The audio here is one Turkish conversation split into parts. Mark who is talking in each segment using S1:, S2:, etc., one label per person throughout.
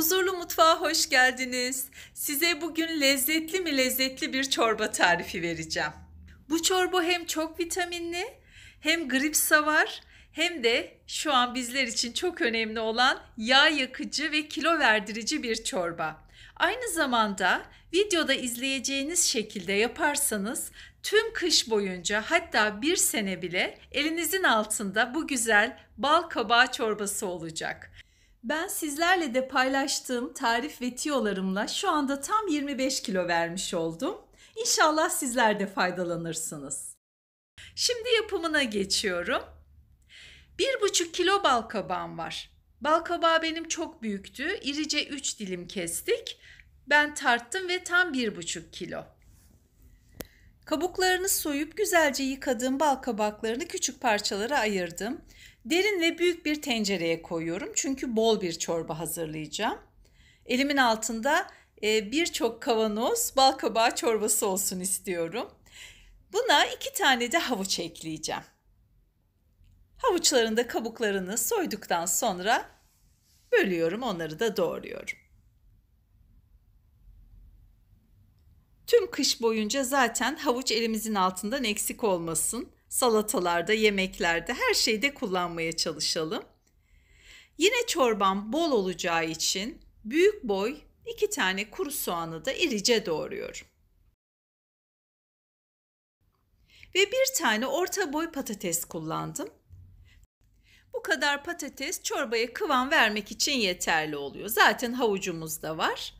S1: Huzurlu Mutfağa hoş geldiniz. Size bugün lezzetli bir çorba tarifi vereceğim. Bu çorba hem çok vitaminli, hem grip savar, hem de şu an bizler için çok önemli olan yağ yakıcı ve kilo verdirici bir çorba. Aynı zamanda videoda izleyeceğiniz şekilde yaparsanız tüm kış boyunca, hatta bir sene bile elinizin altında bu güzel bal kabağı çorbası olacak. Ben sizlerle de paylaştığım tarif ve tiyolarımla şu anda tam 25 kilo vermiş oldum. İnşallah sizler de faydalanırsınız. Şimdi yapımına geçiyorum. 1,5 kilo bal kabağım var. Bal kabağı benim çok büyüktü. İrice 3 dilim kestik. Ben tarttım ve tam 1,5 kilo. Kabuklarını soyup güzelce yıkadığım bal kabaklarını küçük parçalara ayırdım. Derin ve büyük bir tencereye koyuyorum çünkü bol bir çorba hazırlayacağım. Elimin altında birçok kavanoz bal kabağı çorbası olsun istiyorum. Buna 2 tane de havuç ekleyeceğim. Havuçların da kabuklarını soyduktan sonra bölüyorum, onları da doğruyorum. Tüm kış boyunca zaten havuç elimizin altından eksik olmasın. Salatalarda, yemeklerde, her şeyde kullanmaya çalışalım. Yine çorbam bol olacağı için büyük boy 2 tane kuru soğanı da irice doğruyorum. Ve 1 tane orta boy patates kullandım. Bu kadar patates çorbaya kıvam vermek için yeterli oluyor. Zaten havucumuz da var.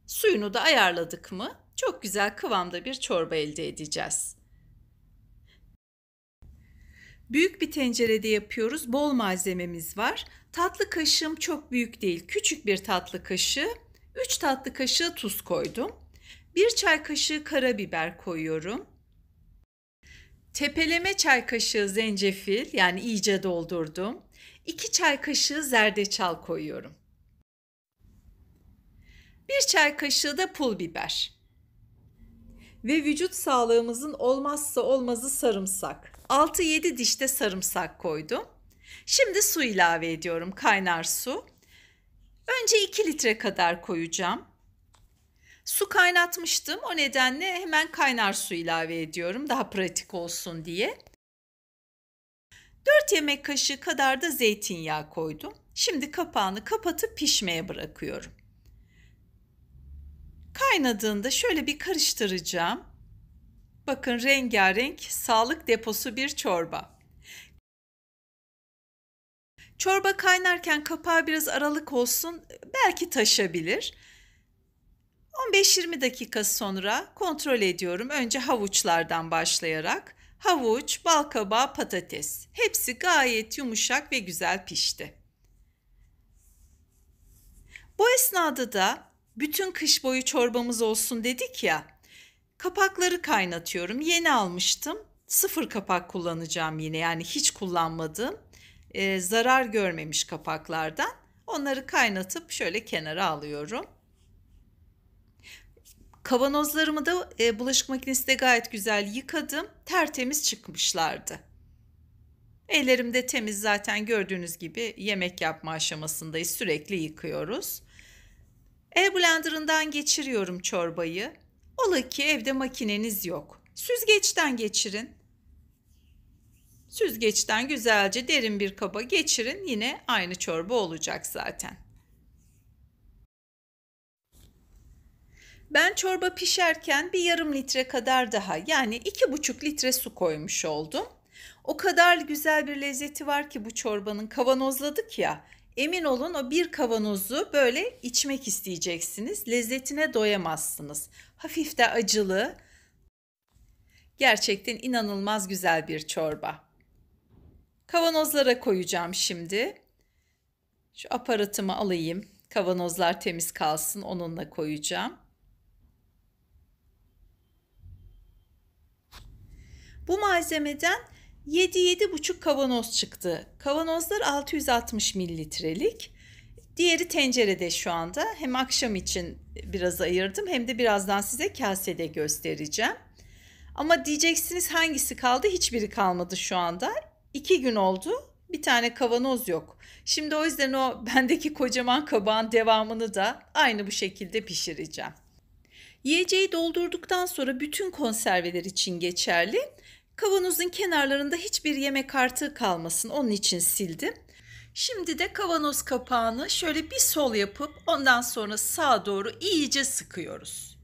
S1: Suyunu da ayarladık mı çok güzel kıvamda bir çorba elde edeceğiz. Büyük bir tencerede yapıyoruz. Bol malzememiz var. Tatlı kaşığım çok büyük değil. Küçük bir tatlı kaşığı. 3 tatlı kaşığı tuz koydum. 1 çay kaşığı karabiber koyuyorum. Tepeleme çay kaşığı zencefil, yani iyice doldurdum. 2 çay kaşığı zerdeçal koyuyorum. 1 çay kaşığı da pul biber. Ve vücut sağlığımızın olmazsa olmazı sarımsak. 6-7 diş de sarımsak koydum. Şimdi su ilave ediyorum, kaynar su. Önce 2 litre kadar koyacağım. Su kaynatmıştım, o nedenle hemen kaynar su ilave ediyorum daha pratik olsun diye. 4 yemek kaşığı kadar da zeytinyağı koydum. Şimdi kapağını kapatıp pişmeye bırakıyorum. Kaynadığında şöyle bir karıştıracağım. Bakın, rengarenk, sağlık deposu bir çorba. Çorba kaynarken kapağı biraz aralık olsun, belki taşabilir. 15-20 dakika sonra kontrol ediyorum. Önce havuçlardan başlayarak. Havuç, balkabağı, patates. Hepsi gayet yumuşak ve güzel pişti. Bu esnada da bütün kış boyu çorbamız olsun dedik ya. Kapakları kaynatıyorum. Yeni almıştım. 0 kapak kullanacağım yine. Yani hiç kullanmadığım, zarar görmemiş kapaklardan. Onları kaynatıp şöyle kenara alıyorum. Kavanozlarımı da bulaşık makinesinde gayet güzel yıkadım. Tertemiz çıkmışlardı. Ellerim de temiz zaten, gördüğünüz gibi yemek yapma aşamasındayız. Sürekli yıkıyoruz. El blenderından geçiriyorum çorbayı. Ola ki evde makineniz yok. Süzgeçten geçirin. Süzgeçten güzelce derin bir kaba geçirin. Yine aynı çorba olacak zaten. Ben çorba pişerken bir yarım litre kadar daha, yani 2,5 litre su koymuş oldum. O kadar güzel bir lezzeti var ki bu çorbanın, kavanozladık ya. Emin olun o bir kavanozu böyle içmek isteyeceksiniz. Lezzetine doyamazsınız. Hafif de acılı. Gerçekten inanılmaz güzel bir çorba. Kavanozlara koyacağım şimdi. Şu aparatımı alayım. Kavanozlar temiz kalsın, onunla koyacağım. Bu malzemeden 7-7,5 kavanoz çıktı. Kavanozlar 660 mililitrelik. Diğeri tencerede şu anda. Hem akşam için biraz ayırdım, hem de birazdan size kasede göstereceğim. Ama diyeceksiniz hangisi kaldı? Hiçbiri kalmadı şu anda. 2 gün oldu. Bir tane kavanoz yok. Şimdi o yüzden o bendeki kocaman kabağın devamını da aynı bu şekilde pişireceğim. Yiyeceği doldurduktan sonra bütün konserveler için geçerli. Kavanozun kenarlarında hiçbir yemek artığı kalmasın. Onun için sildim. Şimdi de kavanoz kapağını şöyle bir sol yapıp ondan sonra sağa doğru iyice sıkıyoruz.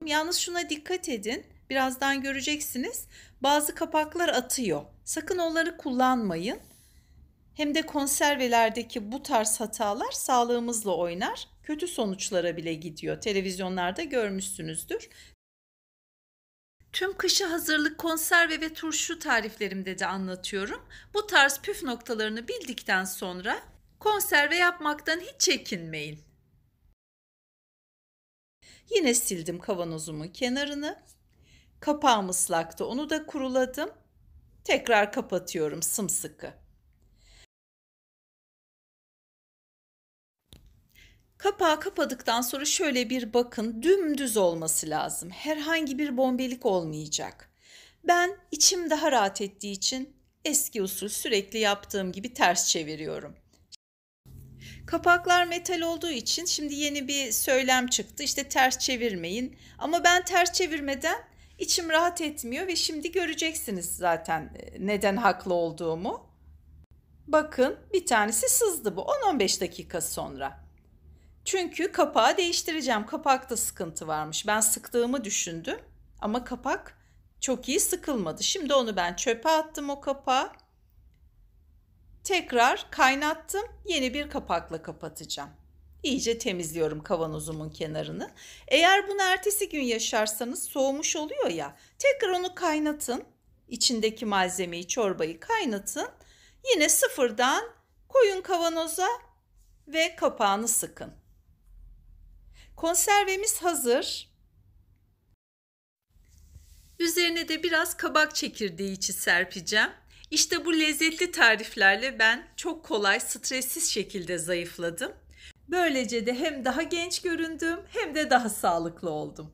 S1: Yalnız şuna dikkat edin. Birazdan göreceksiniz. Bazı kapaklar atıyor. Sakın onları kullanmayın. Hem de konservelerdeki bu tarz hatalar sağlığımızla oynar. Kötü sonuçlara bile gidiyor. Televizyonlarda görmüşsünüzdür. Tüm kışa hazırlık konserve ve turşu tariflerimde de anlatıyorum. Bu tarz püf noktalarını bildikten sonra konserve yapmaktan hiç çekinmeyin. Yine sildim kavanozumun kenarını. Kapağım ıslaktı, onu da kuruladım. Tekrar kapatıyorum sımsıkı. Kapağı kapadıktan sonra şöyle bir bakın, dümdüz olması lazım. Herhangi bir bombelik olmayacak. Ben içim daha rahat ettiği için eski usul sürekli yaptığım gibi ters çeviriyorum. Kapaklar metal olduğu için şimdi yeni bir söylem çıktı. İşte ters çevirmeyin. Ama ben ters çevirmeden içim rahat etmiyor ve şimdi göreceksiniz zaten neden haklı olduğumu. Bakın bir tanesi sızdı bu 10-15 dakika sonra. Çünkü kapağı değiştireceğim. Kapakta sıkıntı varmış. Ben sıktığımı düşündüm ama kapak çok iyi sıkılmadı. Şimdi onu ben çöpe attım o kapağı. Tekrar kaynattım. Yeni bir kapakla kapatacağım. İyice temizliyorum kavanozumun kenarını. Eğer bunu ertesi gün yaşarsanız soğumuş oluyor ya. Tekrar onu kaynatın. İçindeki malzemeyi, çorbayı kaynatın. Yine sıfırdan koyun kavanoza ve kapağını sıkın. Konservemiz hazır. Üzerine de biraz kabak çekirdeği içi serpeceğim. İşte bu lezzetli tariflerle ben çok kolay, stressiz şekilde zayıfladım. Böylece de hem daha genç göründüm hem de daha sağlıklı oldum.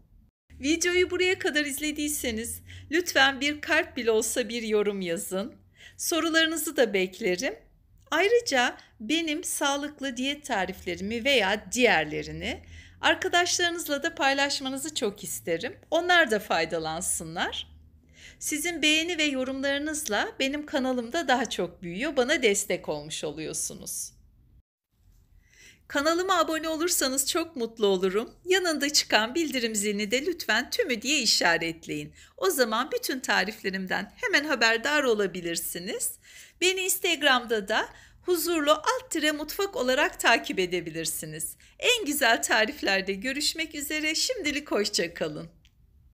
S1: Videoyu buraya kadar izlediyseniz lütfen bir kalp bile olsa bir yorum yazın. Sorularınızı da beklerim. Ayrıca benim sağlıklı diyet tariflerimi veya diğerlerini arkadaşlarınızla da paylaşmanızı çok isterim. Onlar da faydalansınlar. Sizin beğeni ve yorumlarınızla benim kanalımda daha çok büyüyor, bana destek olmuş oluyorsunuz. Kanalıma abone olursanız çok mutlu olurum. Yanında çıkan bildirim zilini de lütfen tümü diye işaretleyin. O zaman bütün tariflerimden hemen haberdar olabilirsiniz. Beni Instagram'da da huzurlu_mutfak olarak takip edebilirsiniz. En güzel tariflerde görüşmek üzere. Şimdilik hoşça kalın.